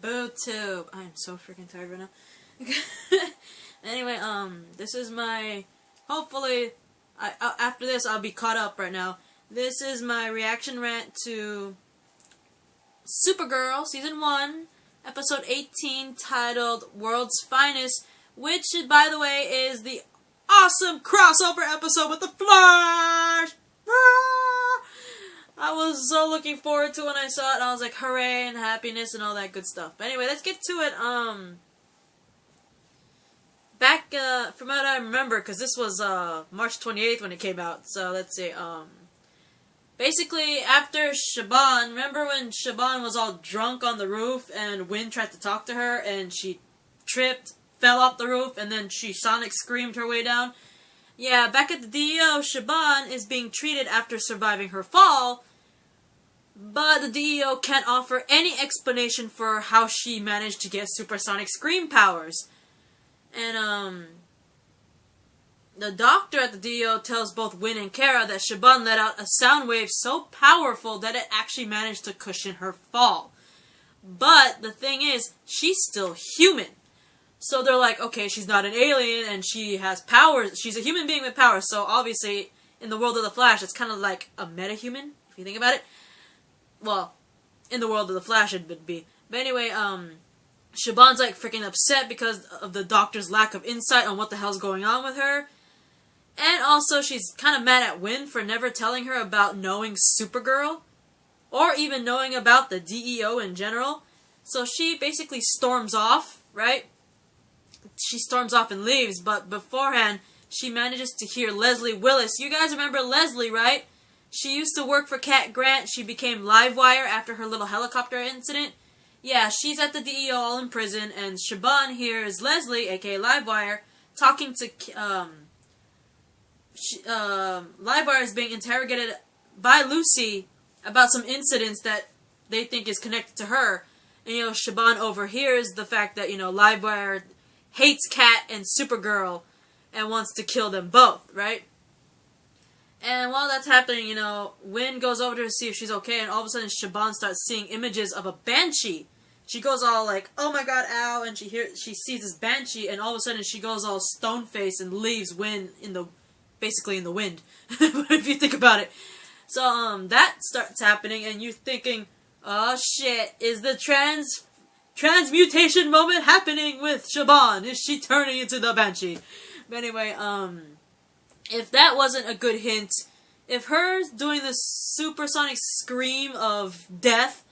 BooTube. I'm so freaking tired right now. Anyway, this is my, hopefully, after this I'll be caught up right now. This is my reaction rant to Supergirl, Season 1, Episode 18, titled World's Finest, which, by the way, is the awesome crossover episode with The Flash! I was so looking forward to when I saw it, and I was like, hooray, and happiness, and all that good stuff. But anyway, let's get to it. Back, from what I remember, because this was, March 28th when it came out, so let's see, basically, after Shaban, remember when Shaban was all drunk on the roof, and Winn tried to talk to her, and she tripped, fell off the roof, and then she sonic screamed her way down? Yeah, back at the DEO, Shaban is being treated after surviving her fall, but the DEO can't offer any explanation for how she managed to get supersonic scream powers. And, the doctor at the DEO tells both Winn and Kara that Shaban let out a sound wave so powerful that it actually managed to cushion her fall. But the thing is, she's still human. So they're like, okay, she's not an alien and she has powers. She's a human being with powers. So obviously, in the world of the Flash, it's kind of like a meta-human, if you think about it. Well, in the world of the Flash, it would be. But anyway, Shaban's like freaking upset because of the doctor's lack of insight on what the hell's going on with her. And also, she's kind of mad at Winn for never telling her about knowing Supergirl. Or even knowing about the DEO in general. So she basically storms off, right? She storms off and leaves, but beforehand, she manages to hear Leslie Willis. You guys remember Leslie, right? She used to work for Cat Grant. She became Livewire after her little helicopter incident. Yeah, she's at the DEO all in prison, and Shaban hears Leslie, aka Livewire, talking to, Livewire is being interrogated by Lucy about some incidents that they think is connected to her. And, Shaban overhears the fact that, Livewire hates Cat and Supergirl and wants to kill them both, right? And while that's happening, Winn goes over to her to see if she's okay, and all of a sudden Shaban starts seeing images of a banshee. She goes all like, oh my god, ow, and she sees this banshee, and all of a sudden she goes all stone-faced and leaves Winn basically in the wind, if you think about it. So, that starts happening, and you're thinking, oh shit, is the transmutation moment happening with Shaban? Is she turning into the banshee? But anyway, if that wasn't a good hint, if her doing this supersonic scream of death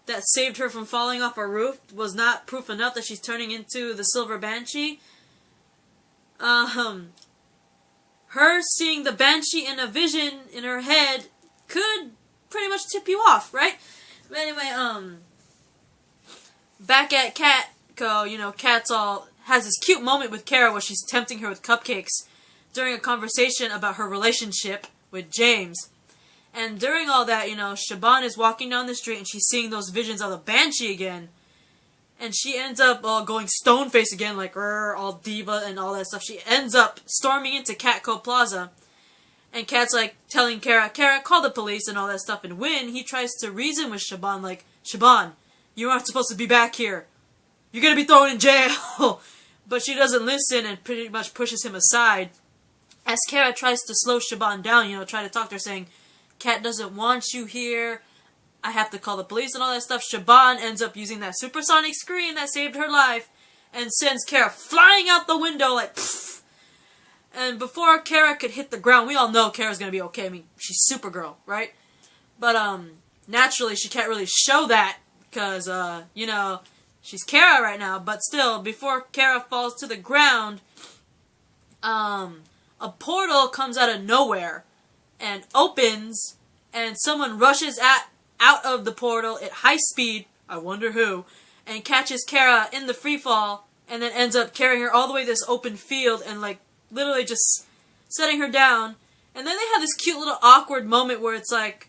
that saved her from falling off a roof was not proof enough that she's turning into the Silver Banshee, her seeing the Banshee in a vision in her head could pretty much tip you off, right? But anyway, back at Catco, Cat's all has this cute moment with Kara where she's tempting her with cupcakes during a conversation about her relationship with James. And during all that, Shaban is walking down the street and she's seeing those visions of the Banshee again. And she ends up going stone-faced again, like, all diva and all that stuff. She ends up storming into Catco Plaza. And Cat's like telling Kara, call the police and all that stuff. And Winn, he tries to reason with Shaban, like, Shaban, you aren't supposed to be back here. You're gonna be thrown in jail. But she doesn't listen and pretty much pushes him aside. As Kara tries to slow Shaban down, try to talk to her, saying, Cat doesn't want you here, I have to call the police and all that stuff. Shaban ends up using that supersonic scream that saved her life and sends Kara flying out the window like, pfft. And before Kara could hit the ground, we all know Kara's gonna be okay. I mean, she's Supergirl, right? But, naturally, she can't really show that because, she's Kara right now. But still, before Kara falls to the ground, a portal comes out of nowhere and opens, and someone rushes out of the portal at high speed, I wonder who, and catches Kara in the free fall, and then ends up carrying her all the way to this open field and, like, literally just setting her down. And then they have this cute little awkward moment where it's like,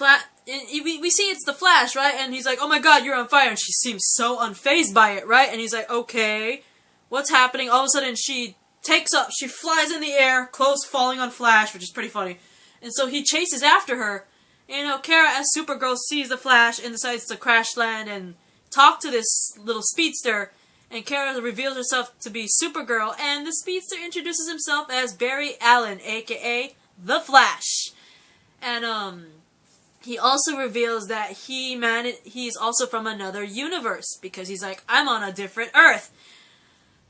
we see it's the Flash, right? And he's like, oh my god, you're on fire. And she seems so unfazed by it, right? And he's like, okay, what's happening? All of a sudden she flies in the air, clothes falling on Flash, which is pretty funny. And so he chases after her, You know, Kara as Supergirl sees the Flash and decides to crash land and talk to this little speedster. And Kara reveals herself to be Supergirl, and the speedster introduces himself as Barry Allen, aka The Flash. And he also reveals that he's also from another universe, because he's like, I'm on a different Earth.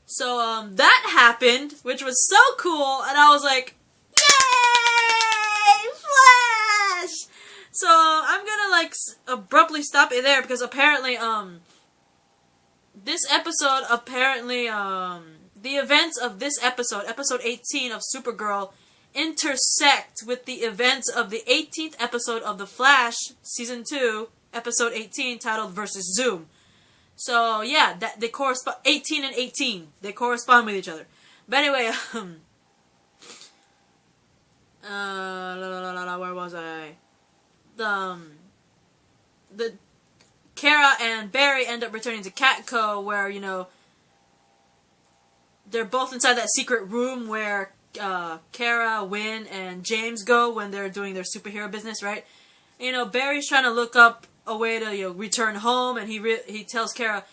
So that happened, which was so cool, and I was like, yay! Flash! So I'm gonna like abruptly stop it there, because apparently this episode, the events of this episode, episode 18 of Supergirl, intersect with the events of the 18th episode of The Flash, season 2, episode 18, titled Versus Zoom. So yeah, that they correspond. 18 and 18, they correspond with each other. But anyway, where was I? The Kara and Barry end up returning to Catco, where, you know, they're both inside that secret room where Kara, Winn, and James go when they're doing their superhero business, right? You know, Barry's trying to look up a way to, you know, return home, and he tells Kara,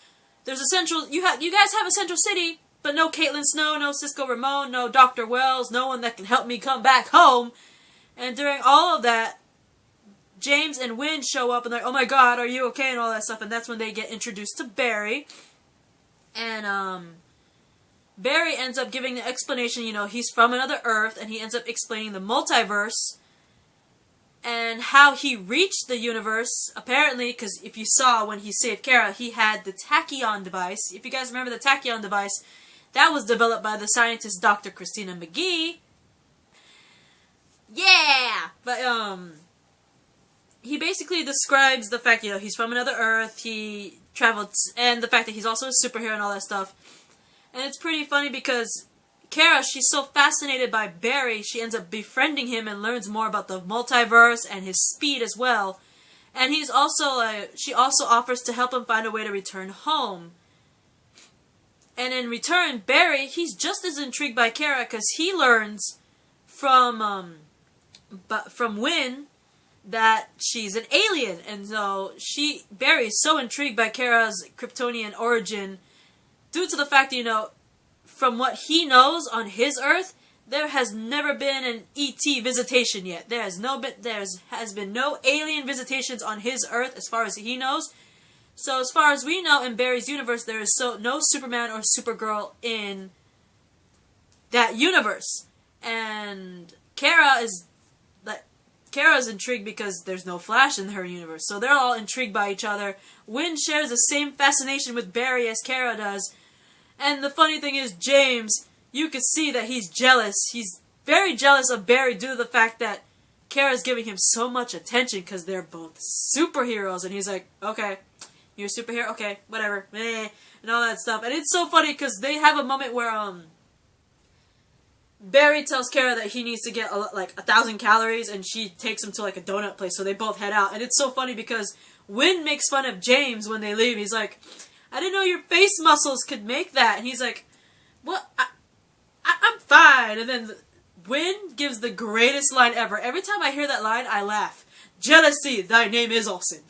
"There's a central. You guys have a central city, but no Caitlin Snow, no Cisco Ramon, no Dr. Wells, no one that can help me come back home." And during all of that, James and Winn show up, and they're like, "Oh my God, are you okay?" and all that stuff. And that's when they get introduced to Barry. And Barry ends up giving the explanation. You know, he's from another Earth, and he ends up explaining the multiverse and how he reached the universe. Apparently, because if you saw when he saved Kara, he had the Tachyon device. If you guys remember the Tachyon device, that was developed by the scientist Dr. Christina McGee. Yeah! But, he basically describes the fact, you know, he's from another Earth, he traveled, and the fact that he's also a superhero and all that stuff. And it's pretty funny because Kara, she's so fascinated by Barry, she ends up befriending him and learns more about the multiverse and his speed as well. And he's also, she also offers to help him find a way to return home. And in return, Barry, he's just as intrigued by Kara because he learns from Winn that she's an alien, and so Barry is so intrigued by Kara's Kryptonian origin due to the fact that, you know, from what he knows on his Earth, there has never been an ET visitation yet. There has been no alien visitations on his Earth as far as he knows. So as far as we know, in Barry's universe, there is no Superman or Supergirl in that universe. And Kara's intrigued because there's no Flash in her universe. So they're all intrigued by each other. Winn shares the same fascination with Barry as Kara does. And the funny thing is, James, you can see that he's jealous. He's very jealous of Barry due to the fact that Kara's giving him so much attention because they're both superheroes. And he's like, okay, you're a superhero? Okay, whatever. And all that stuff. And it's so funny because they have a moment where, Barry tells Kara that he needs to get like 1,000 calories, and she takes him to like a donut place, so they both head out. And it's so funny because Winn makes fun of James when they leave. He's like, "I didn't know your face muscles could make that." And he's like, "What? I'm fine." And then Winn gives the greatest line ever. Every time I hear that line, I laugh. "Jealousy, thy name is Olsen."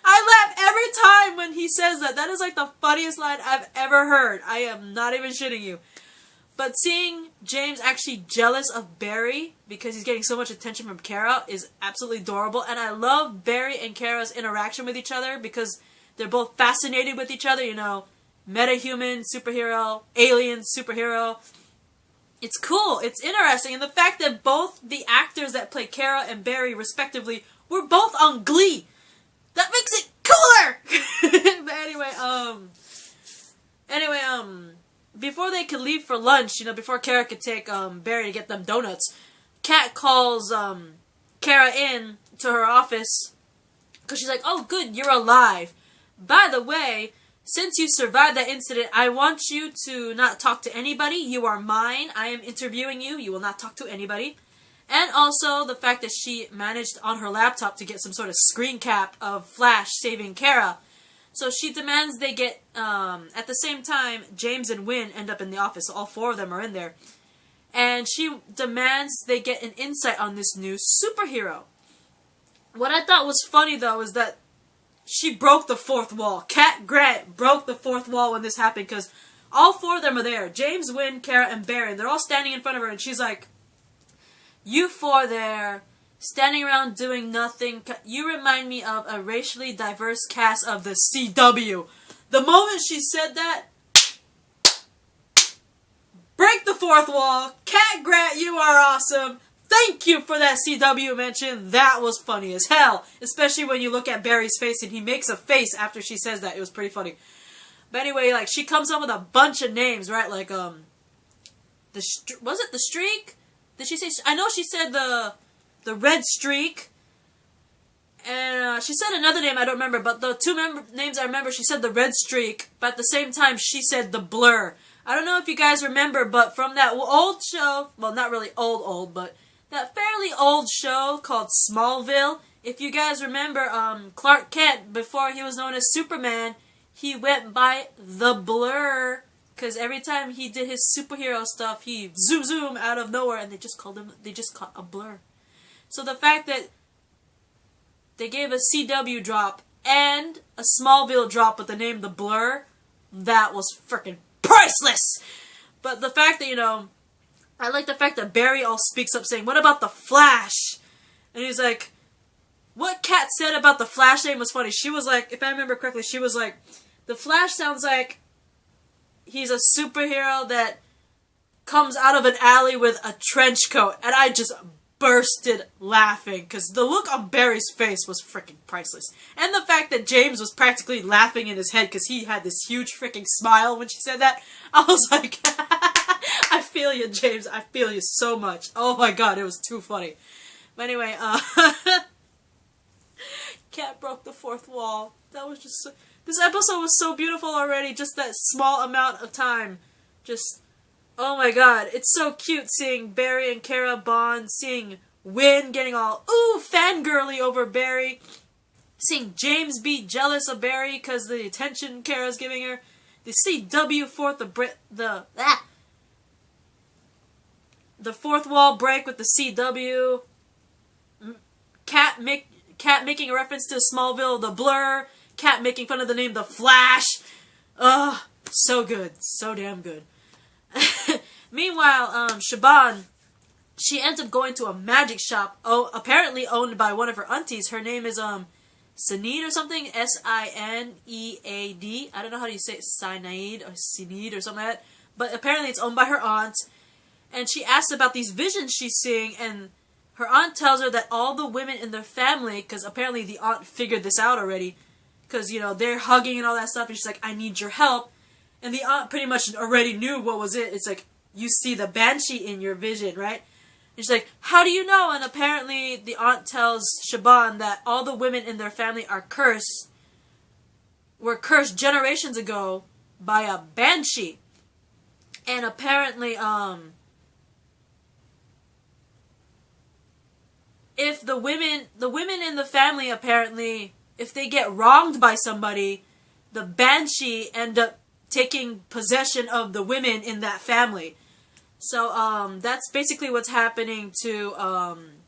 I laugh every time when he says that. That is like the funniest line I've ever heard. I am not even shitting you. But seeing James actually jealous of Barry because he's getting so much attention from Kara is absolutely adorable. And I love Barry and Kara's interaction with each other because they're both fascinated with each other. You know, metahuman, superhero, alien, superhero. It's cool. It's interesting. And the fact that both the actors that play Kara and Barry, respectively, were both on Glee. That makes it cooler! But anyway, before they could leave for lunch, you know, before Kara could take Barry to get them donuts, Kat calls Kara in to her office because she's like, "Oh, good, you're alive. By the way, since you survived that incident, I want you to not talk to anybody. You are mine. I am interviewing you. You will not talk to anybody." And also the fact that she managed on her laptop to get some sort of screen cap of Flash saving Kara. So she demands they get, at the same time, James and Winn end up in the office. So all four of them are in there. And she demands they get an insight on this new superhero. What I thought was funny, though, is that she broke the fourth wall. Cat Grant broke the fourth wall when this happened, because all four of them are there. James, Wynn, Kara, and Barry. And they're all standing in front of her, and she's like, "You four there, standing around doing nothing. You remind me of a racially diverse cast of the CW." The moment she said that, break the fourth wall. Cat Grant, you are awesome. Thank you for that CW mention. That was funny as hell. Especially when you look at Barry's face and he makes a face after she says that. It was pretty funny. But anyway, like, she comes up with a bunch of names, right? Like, was it the Streak? Did she say, I know she said the Red Streak. And she said another name, I don't remember, but the two names I remember, she said the Red Streak, but at the same time, she said the Blur. I don't know if you guys remember, but from that old show, well, not really old, but that fairly old show called Smallville, if you guys remember, Clark Kent, before he was known as Superman, he went by the Blur, because every time he did his superhero stuff, he zoom out of nowhere, and they just called a Blur. So the fact that they gave a CW drop and a Smallville drop with the name The Blur, that was freaking priceless! But the fact that, you know, I like the fact that Barry all speaks up saying, "What about the Flash?" And he's like, what Kat said about the Flash name was funny. She was like, if I remember correctly, she was like, "The Flash sounds like he's a superhero that comes out of an alley with a trench coat." And I just bursted laughing, because the look on Barry's face was freaking priceless. And the fact that James was practically laughing in his head because he had this huge freaking smile when she said that. I was like, I feel you, James. I feel you so much. Oh my god, it was too funny. But anyway, Cat broke the fourth wall. That was just so... This episode was so beautiful already, just that small amount of time. Just... Oh my god, it's so cute seeing Barry and Kara bond, seeing Wynn getting all, ooh, fangirly over Barry, seeing James be jealous of Barry because of the attention Kara's giving her, the CW the fourth wall break with the CW, Cat making a reference to Smallville, the Blur, Cat making fun of the name The Flash. Ugh, so good, so damn good. Meanwhile, Shaban, she ends up going to a magic shop, apparently owned by one of her aunties. Her name is, Sinead or something, S-I-N-E-A-D. I don't know how you say it, Sinead or Sinead or something like that. But apparently it's owned by her aunt. And she asks about these visions she's seeing, and her aunt tells her that all the women in their family, because apparently the aunt figured this out already, because, you know, they're hugging and all that stuff, and she's like, "I need your help." And the aunt pretty much already knew what was it. It's like, you see the banshee in your vision, right? And she's like, "How do you know?" And apparently the aunt tells Shaban that all the women in their family are cursed, were cursed generations ago by a banshee. And apparently, if the women in the family, apparently, if they get wronged by somebody, the banshee end up taking possession of the women in that family. So, that's basically what's happening to,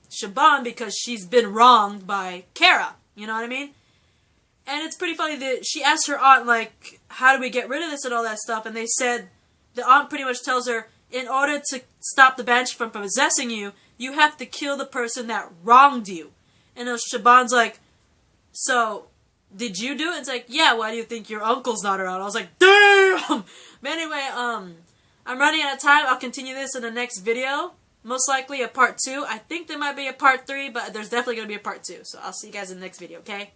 Shaban, because she's been wronged by Kara. You know what I mean? And it's pretty funny that she asked her aunt, like, how do we get rid of this and all that stuff? And they said, the aunt pretty much tells her, in order to stop the banshee from possessing you, you have to kill the person that wronged you. And Shaban's like, "So, did you do it?" It's like, "Yeah, why do you think your uncle's not around?" I was like, damn! But anyway, I'm running out of time. I'll continue this in the next video. Most likely a part 2. I think there might be a part 3, but there's definitely going to be a part 2. So I'll see you guys in the next video, okay?